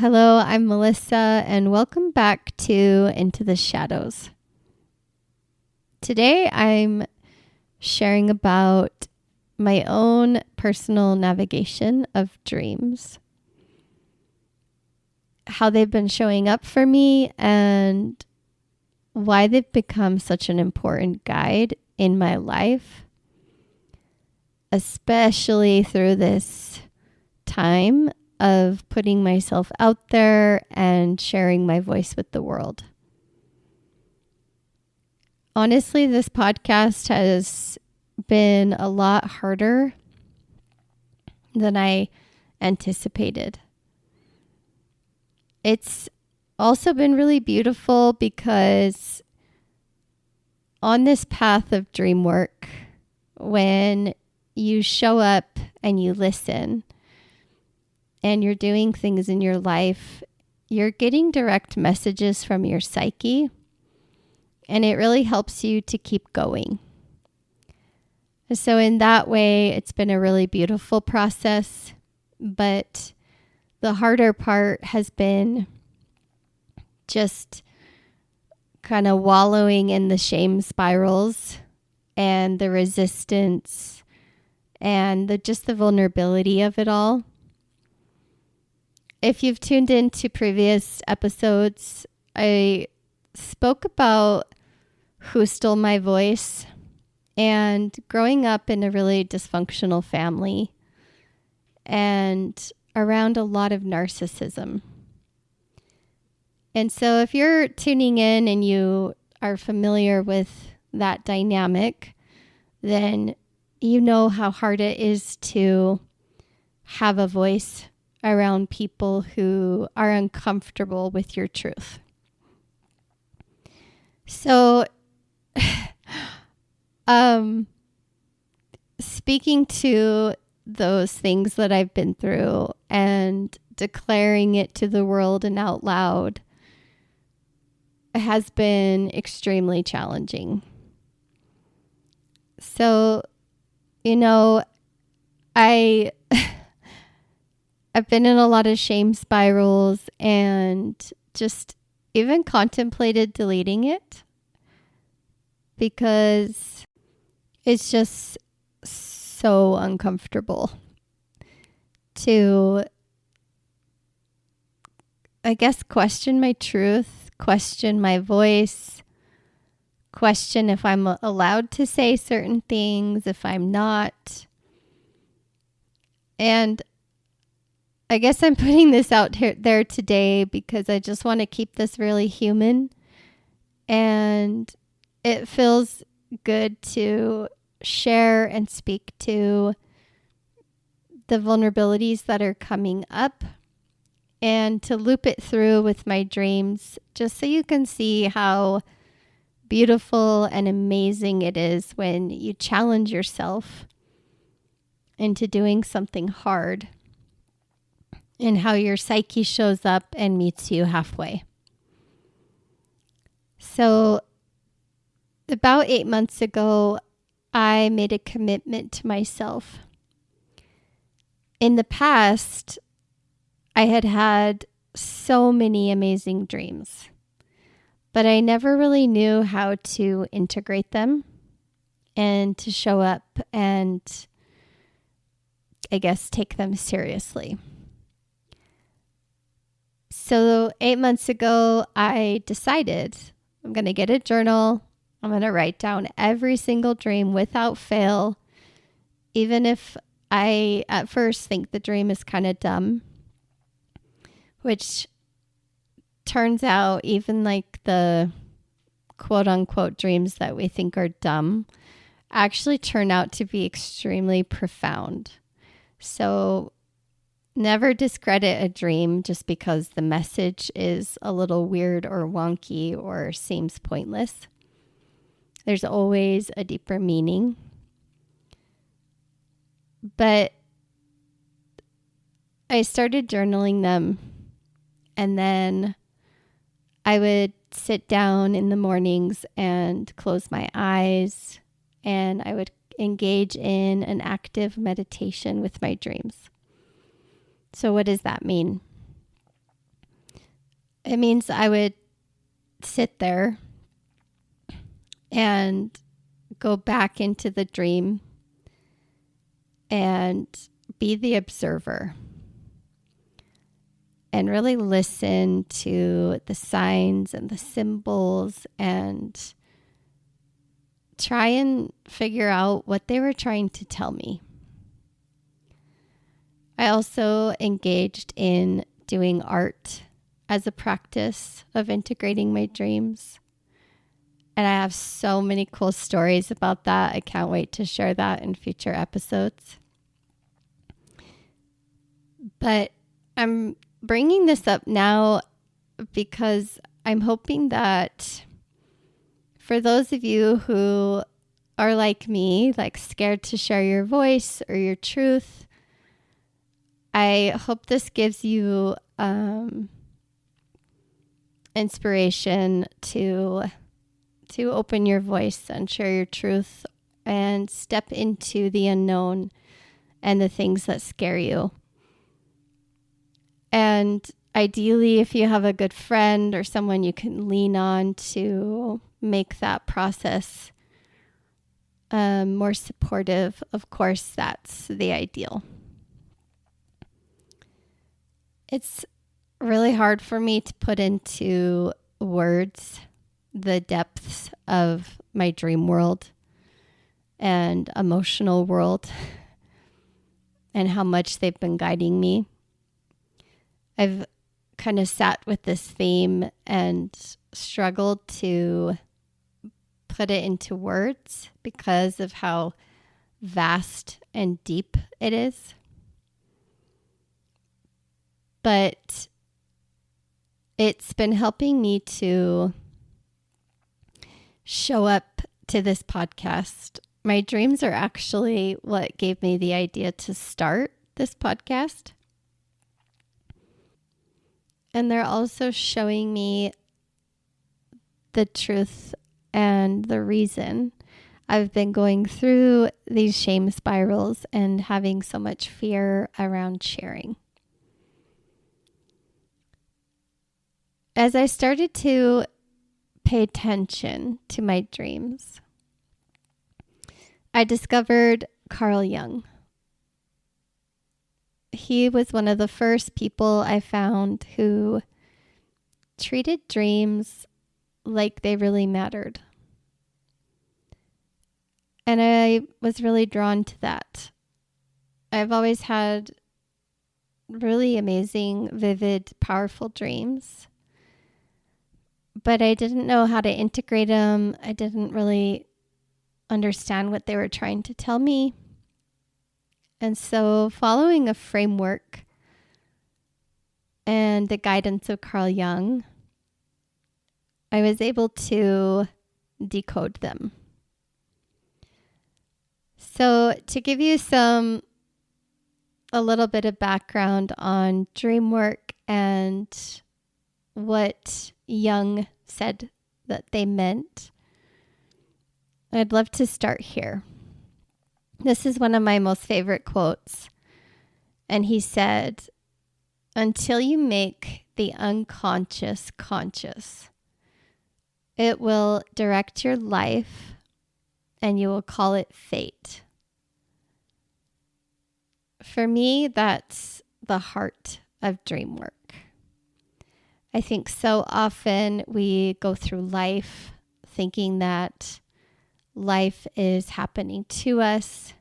Hello, I'm Melissa, and welcome back to Into the Shadows. Today, I'm sharing about my own personal navigation of dreams, how they've been showing up for me, and why they've become such an important guide in my life, especially through this time of putting myself out there and sharing my voice with the world. Honestly, this podcast has been a lot harder than I anticipated. It's also been really beautiful because on this path of dream work, when you show up and you listen, and you're doing things in your life, you're getting direct messages from your psyche, and it really helps you to keep going. So in that way, it's been a really beautiful process, but the harder part has been just kind of wallowing in the shame spirals and the resistance and the vulnerability of it all. If you've tuned into previous episodes, I spoke about who stole my voice and growing up in a really dysfunctional family and around a lot of narcissism. And so if you're tuning in and you are familiar with that dynamic, then you know how hard it is to have a voice around people who are uncomfortable with your truth. So, speaking to those things that I've been through and declaring it to the world and out loud has been extremely challenging. So, I've been in a lot of shame spirals and just even contemplated deleting it because it's just so uncomfortable to, I guess, question my truth, question my voice, question if I'm allowed to say certain things, if I'm not. And I guess I'm putting this out there today because I just want to keep this really human. And it feels good to share and speak to the vulnerabilities that are coming up and to loop it through with my dreams, just so you can see how beautiful and amazing it is when you challenge yourself into doing something hard, and how your psyche shows up and meets you halfway. So about 8 months ago, I made a commitment to myself. In the past, I had had so many amazing dreams, but I never really knew how to integrate them and to show up and, I guess, take them seriously. So 8 months ago, I decided I'm going to get a journal. I'm going to write down every single dream without fail, even if I at first think the dream is kind of dumb, which turns out even like the quote unquote dreams that we think are dumb actually turn out to be extremely profound. So never discredit a dream just because the message is a little weird or wonky or seems pointless. There's always a deeper meaning. But I started journaling them, and then I would sit down in the mornings and close my eyes, and I would engage in an active meditation with my dreams. So what does that mean? It means I would sit there and go back into the dream and be the observer and really listen to the signs and the symbols and try and figure out what they were trying to tell me. I also engaged in doing art as a practice of integrating my dreams. And I have so many cool stories about that. I can't wait to share that in future episodes. But I'm bringing this up now because I'm hoping that for those of you who are like me, like scared to share your voice or your truth, I hope this gives you inspiration to open your voice and share your truth and step into the unknown and the things that scare you. And ideally, if you have a good friend or someone you can lean on to make that process more supportive, of course, that's the ideal. It's really hard for me to put into words the depths of my dream world and emotional world and how much they've been guiding me. I've kind of sat with this theme and struggled to put it into words because of how vast and deep it is. But it's been helping me to show up to this podcast. My dreams are actually what gave me the idea to start this podcast. And they're also showing me the truth and the reason I've been going through these shame spirals and having so much fear around sharing. As I started to pay attention to my dreams, I discovered Carl Jung. He was one of the first people I found who treated dreams like they really mattered. And I was really drawn to that. I've always had really amazing, vivid, powerful dreams, but I didn't know how to integrate them. I didn't really understand what they were trying to tell me. And so following a framework and the guidance of Carl Jung, I was able to decode them. So to give you a little bit of background on dream work and what Jung said that they meant, I'd love to start here. This is one of my most favorite quotes. And he said, "Until you make the unconscious conscious, it will direct your life and you will call it fate." For me, that's the heart of dream work. I think so often we go through life thinking that life is happening to us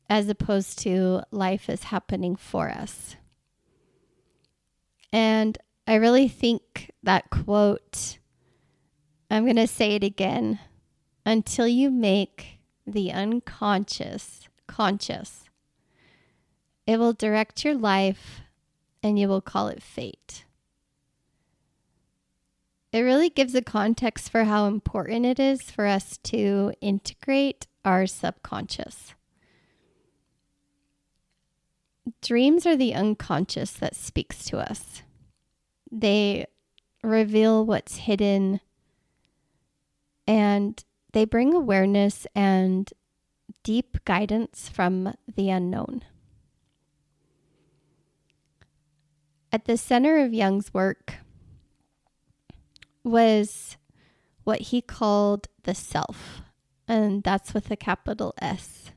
as opposed to life is happening for us. And I really think that quote, I'm going to say it again, until you make the unconscious conscious, it will direct your life and you will call it fate. It really gives a context for how important it is for us to integrate our subconscious. Dreams are the unconscious that speaks to us. They reveal what's hidden and they bring awareness and deep guidance from the unknown. At the center of Jung's work was what he called the self, and that's with a capital S,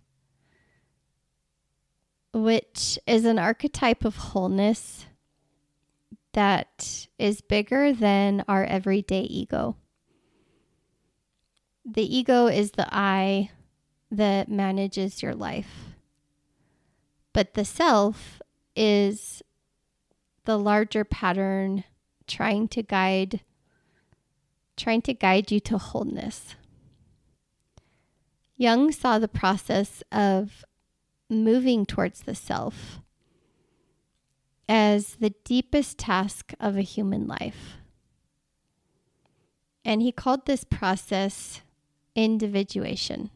which is an archetype of wholeness that is bigger than our everyday ego. The ego is the I that manages your life, but the self is the larger pattern trying to guide you to wholeness. Jung saw the process of moving towards the self as the deepest task of a human life. And he called this process individuation.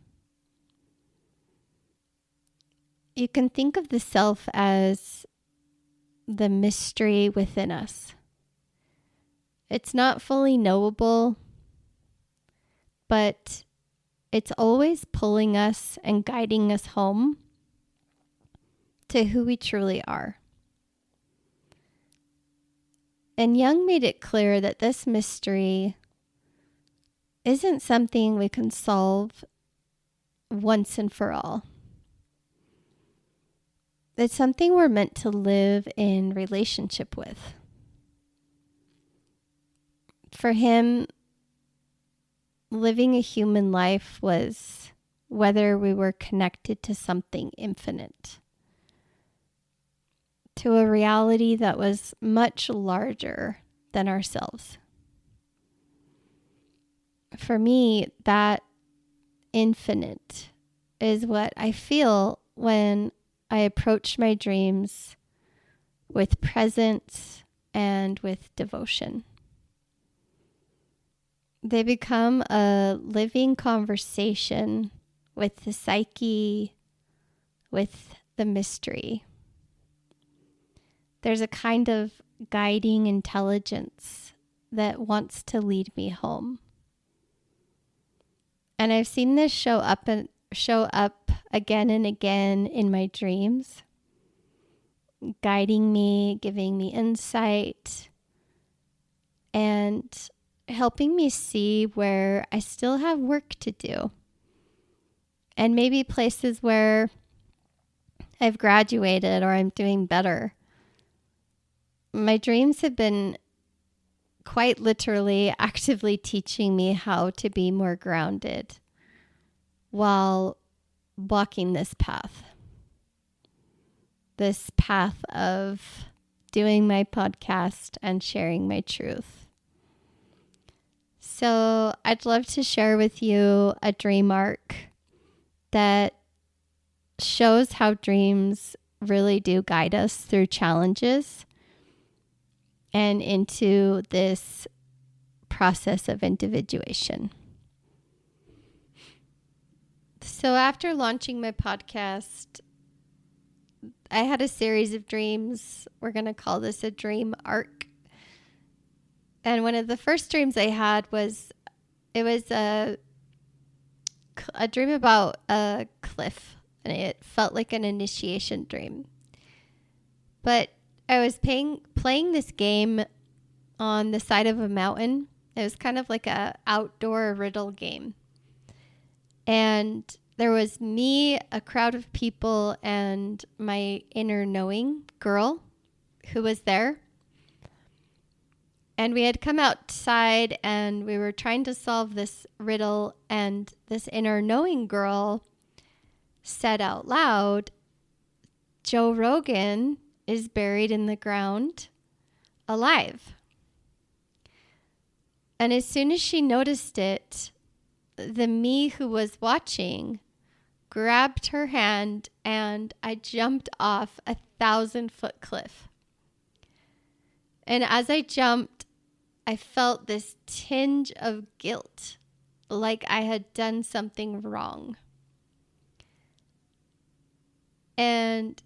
You can think of the self as the mystery within us. It's not fully knowable, but it's always pulling us and guiding us home to who we truly are. And Jung made it clear that this mystery isn't something we can solve once and for all. It's something we're meant to live in relationship with. For him, living a human life was whether we were connected to something infinite, to a reality that was much larger than ourselves. For me, that infinite is what I feel when I approach my dreams with presence and with devotion. They become a living conversation with the psyche, with the mystery. There's a kind of guiding intelligence that wants to lead me home. And I've seen this show up again and again in my dreams, guiding me, giving me insight, and helping me see where I still have work to do. And maybe places where I've graduated or I'm doing better. My dreams have been quite literally actively teaching me how to be more grounded while walking this path of doing my podcast and sharing my truth. So I'd love to share with you a dream arc that shows how dreams really do guide us through challenges and into this process of individuation. So after launching my podcast, I had a series of dreams. We're going to call this a dream arc. And one of the first dreams I had was, it was a dream about a cliff. And it felt like an initiation dream. But I was playing this game on the side of a mountain. It was kind of like a outdoor riddle game. And there was me, a crowd of people, and my inner knowing girl who was there. And we had come outside and we were trying to solve this riddle, and this inner knowing girl said out loud, "Joe Rogan is buried in the ground alive." And as soon as she noticed it, the me who was watching grabbed her hand and I jumped off a 1,000-foot cliff. And as I jumped, I felt this tinge of guilt, like I had done something wrong. And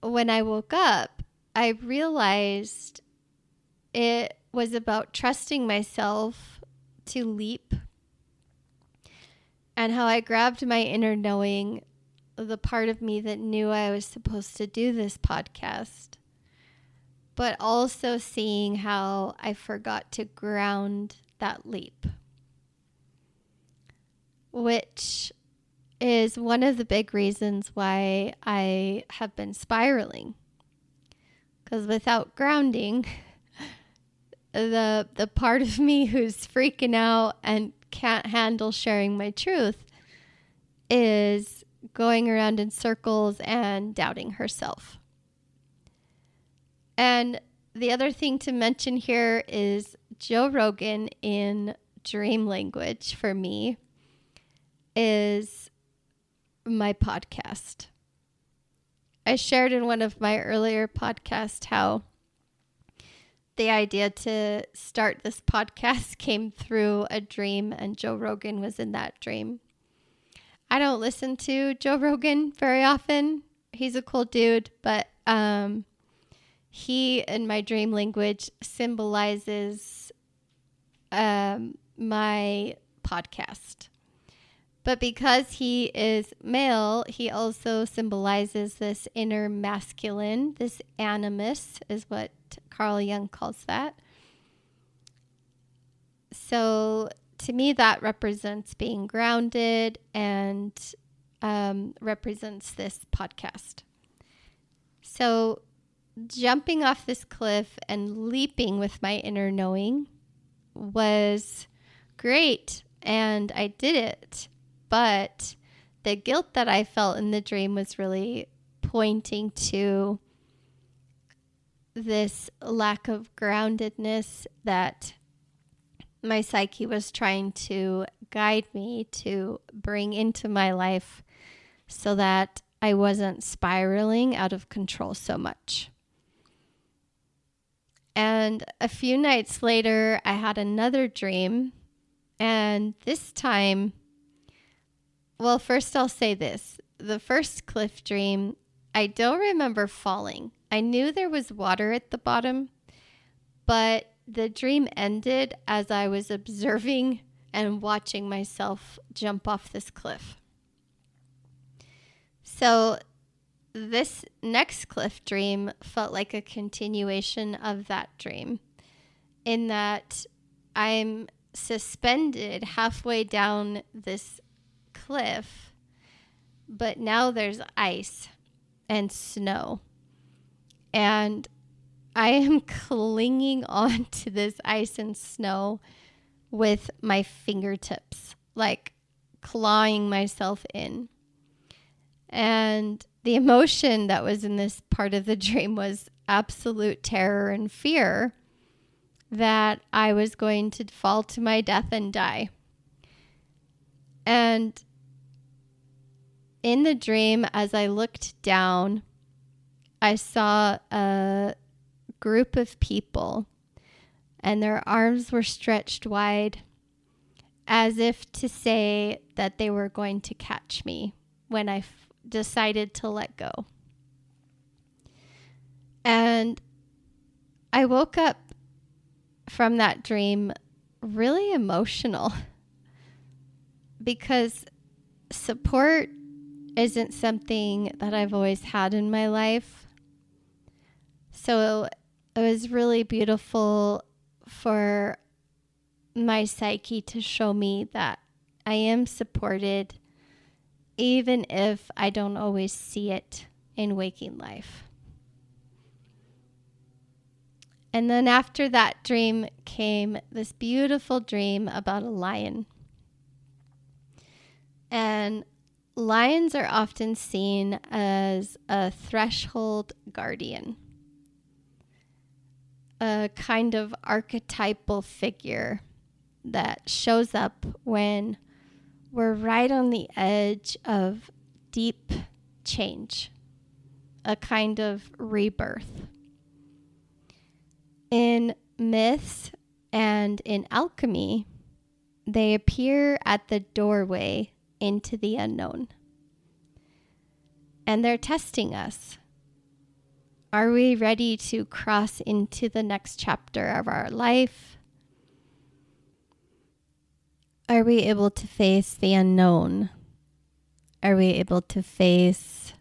when I woke up, I realized it was about trusting myself to leap, and how I grabbed my inner knowing, the part of me that knew I was supposed to do this podcast, but also seeing how I forgot to ground that leap, which is one of the big reasons why I have been spiraling. Because without grounding, the part of me who's freaking out and can't handle sharing my truth is going around in circles and doubting herself. And the other thing to mention here is Joe Rogan in dream language for me is my podcast. I shared in one of my earlier podcasts how the idea to start this podcast came through a dream, and Joe Rogan was in that dream. I don't listen to Joe Rogan very often. He's a cool dude, but he, in my dream language, symbolizes my podcast. But because he is male, he also symbolizes this inner masculine, this animus is what Carl Jung calls that. So to me, that represents being grounded and represents this podcast. So jumping off this cliff and leaping with my inner knowing was great, and I did it. But the guilt that I felt in the dream was really pointing to this lack of groundedness that my psyche was trying to guide me to bring into my life so that I wasn't spiraling out of control so much. And a few nights later, I had another dream, and this time, well, first I'll say this. The first cliff dream, I don't remember falling. I knew there was water at the bottom, but the dream ended as I was observing and watching myself jump off this cliff. So this next cliff dream felt like a continuation of that dream, in that I'm suspended halfway down this cliff, but now there's ice and snow, and I am clinging on to this ice and snow with my fingertips, like clawing myself in. And the emotion that was in this part of the dream was absolute terror and fear that I was going to fall to my death and die. And in the dream, as I looked down, I saw a group of people, and their arms were stretched wide as if to say that they were going to catch me when I decided to let go. And I woke up from that dream really emotional because support isn't something that I've always had in my life. So it was really beautiful for my psyche to show me that I am supported, even if I don't always see it in waking life. And then after that dream came this beautiful dream about a lion. And lions are often seen as a threshold guardian, a kind of archetypal figure that shows up when we're right on the edge of deep change, a kind of rebirth. In myths and in alchemy, they appear at the doorway into the unknown. And they're testing us. Are we ready to cross into the next chapter of our life? Are we able to face the unknown? Are we able to face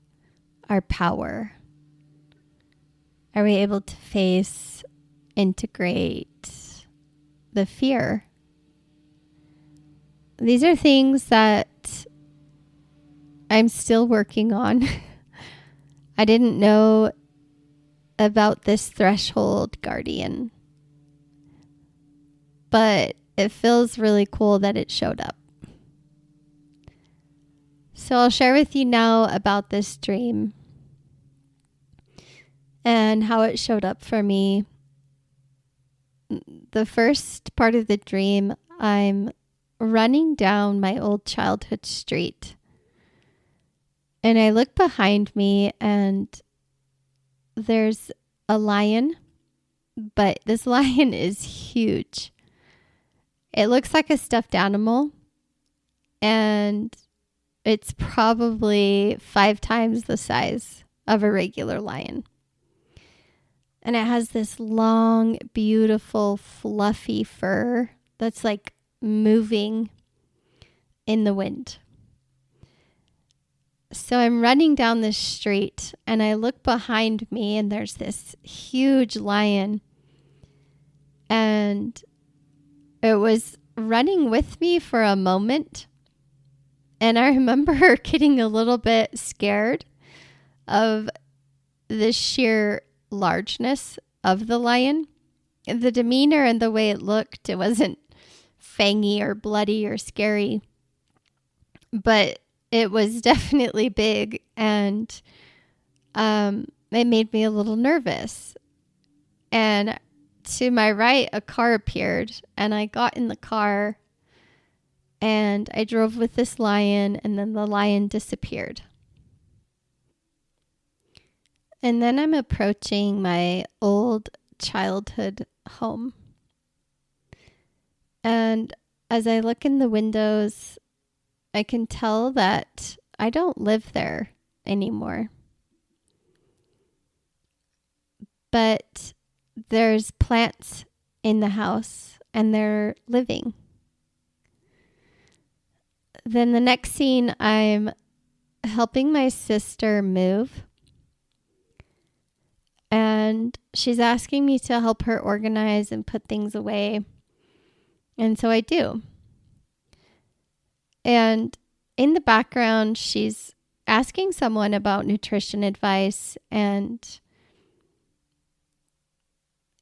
our power? Are we able to face, integrate the fear? These are things that I'm still working on. I didn't know about this threshold guardian, but it feels really cool that it showed up. So I'll share with you now about this dream and how it showed up for me. The first part of the dream, I'm running down my old childhood street. And I look behind me and there's a lion, but this lion is huge. It looks like a stuffed animal, and it's probably 5 times the size of a regular lion. And it has this long, beautiful, fluffy fur that's like moving in the wind. So I'm running down this street and I look behind me and there's this huge lion. And it was running with me for a moment. And I remember getting a little bit scared of the sheer largeness of the lion. The demeanor and the way it looked, it wasn't fangy or bloody or scary, but it was definitely big, and it made me a little nervous. And to my right, a car appeared, and I got in the car, and I drove with this lion, and then the lion disappeared. And then I'm approaching my old childhood home. And as I look in the windows, I can tell that I don't live there anymore. But there's plants in the house and they're living. Then the next scene, I'm helping my sister move. And she's asking me to help her organize and put things away. And so I do. And in the background, she's asking someone about nutrition advice. And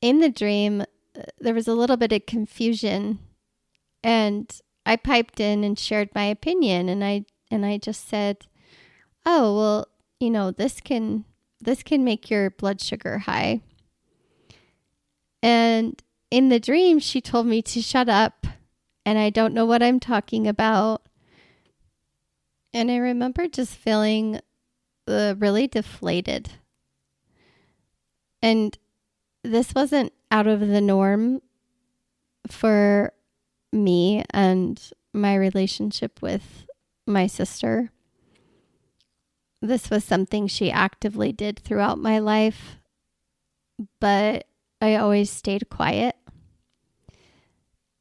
in the dream, there was a little bit of confusion. And I piped in and shared my opinion. And I just said, oh, well, you know, this can make your blood sugar high. And in the dream, she told me to shut up. And I don't know what I'm talking about. And I remember just feeling really deflated. And this wasn't out of the norm for me and my relationship with my sister. This was something she actively did throughout my life, but I always stayed quiet.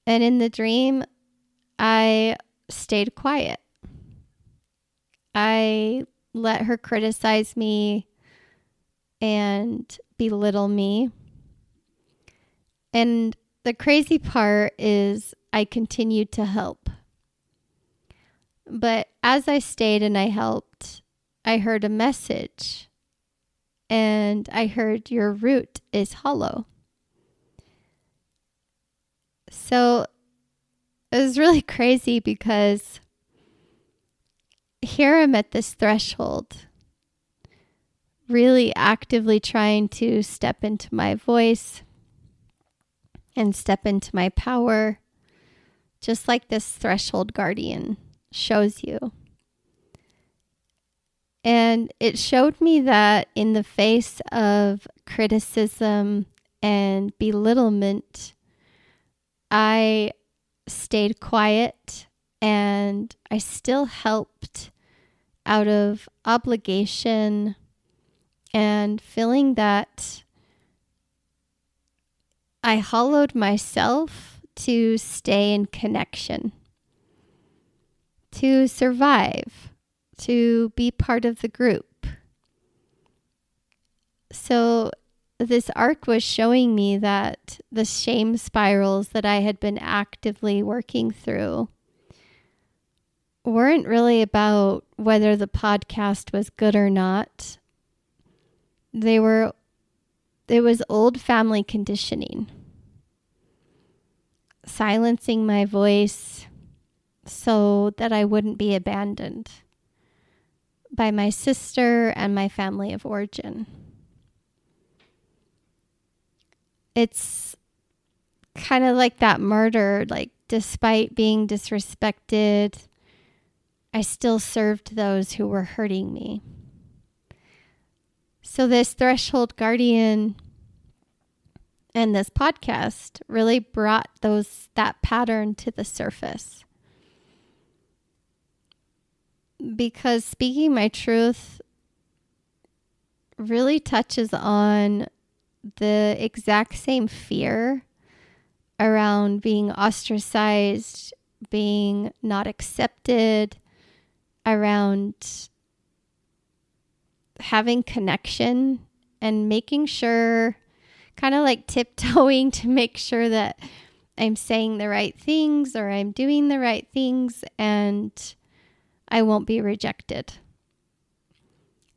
And in the dream, I stayed quiet. I let her criticize me and belittle me. And the crazy part is I continued to help. But as I stayed and I helped, I heard a message. And I heard, your root is hollow. So it was really crazy because here I'm at this threshold, really actively trying to step into my voice and step into my power, just like this threshold guardian shows you. And it showed me that in the face of criticism and belittlement, I stayed quiet and I still helped out of obligation and feeling that I hollowed myself to stay in connection, to survive, to be part of the group. So this arc was showing me that the shame spirals that I had been actively working through weren't really about whether the podcast was good or not. It was old family conditioning. Silencing my voice so that I wouldn't be abandoned by my sister and my family of origin. It's kind of like that murder, like despite being disrespected, I still served those who were hurting me. So this threshold guardian and this podcast really brought that pattern to the surface. Because speaking my truth really touches on the exact same fear around being ostracized, being not accepted, around having connection and making sure, kind of like tiptoeing to make sure that I'm saying the right things or I'm doing the right things and I won't be rejected.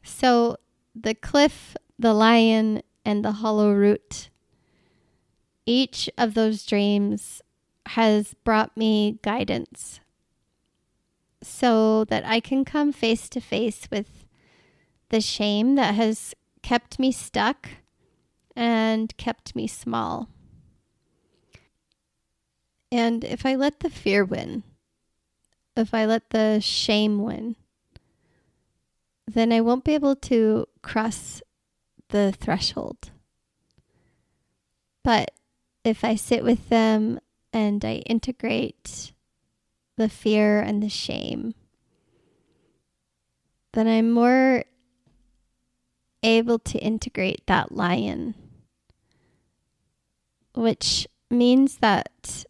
So the cliff, the lion, and the hollow root, each of those dreams has brought me guidance so that I can come face to face with the shame that has kept me stuck and kept me small. And if I let the fear win, if I let the shame win, then I won't be able to cross the threshold. But if I sit with them and I integrate the fear and the shame, then I'm more able to integrate that lion, which means that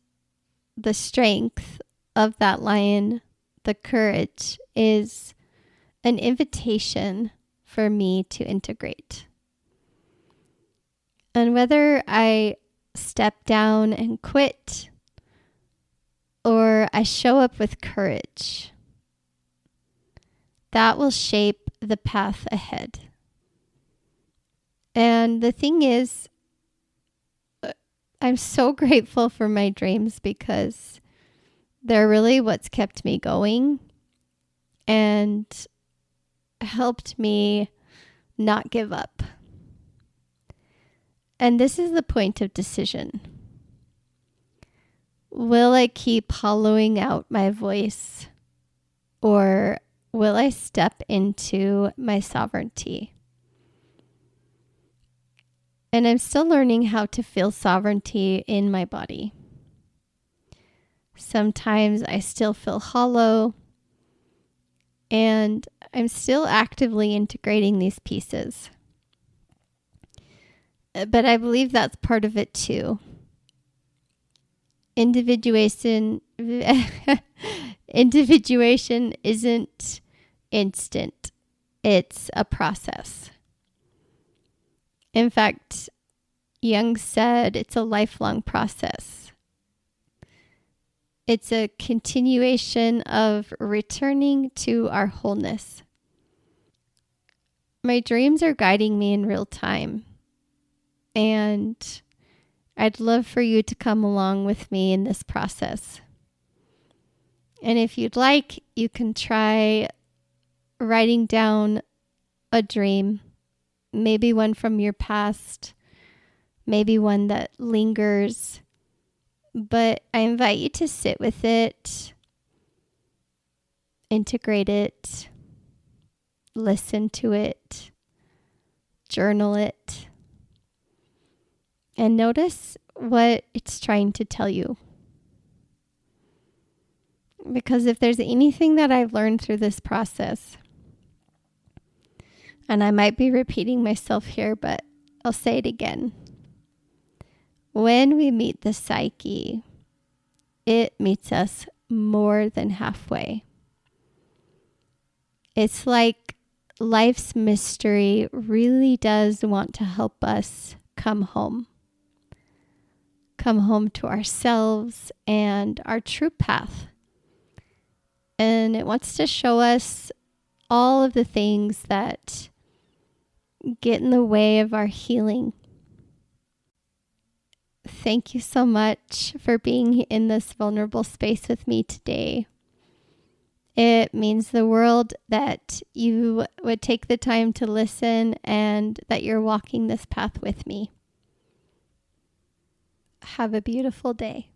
the strength of that lion, the courage, is an invitation for me to integrate. And whether I step down and quit or I show up with courage, that will shape the path ahead. And the thing is, I'm so grateful for my dreams because they're really what's kept me going and helped me not give up. And this is the point of decision. Will I keep hollowing out my voice, or will I step into my sovereignty? And I'm still learning how to feel sovereignty in my body. Sometimes I still feel hollow, and I'm still actively integrating these pieces. But I believe that's part of it too. Individuation isn't instant. It's a process. In fact, Jung said it's a lifelong process. It's a continuation of returning to our wholeness. My dreams are guiding me in real time. And I'd love for you to come along with me in this process. And if you'd like, you can try writing down a dream, maybe one from your past, maybe one that lingers. But I invite you to sit with it, integrate it, listen to it, journal it, and notice what it's trying to tell you. Because if there's anything that I've learned through this process, and I might be repeating myself here, but I'll say it again. When we meet the psyche, it meets us more than halfway. It's like life's mystery really does want to help us come home. Come home to ourselves and our true path. And it wants to show us all of the things that get in the way of our healing. Thank you so much for being in this vulnerable space with me today. It means the world that you would take the time to listen and that you're walking this path with me. Have a beautiful day.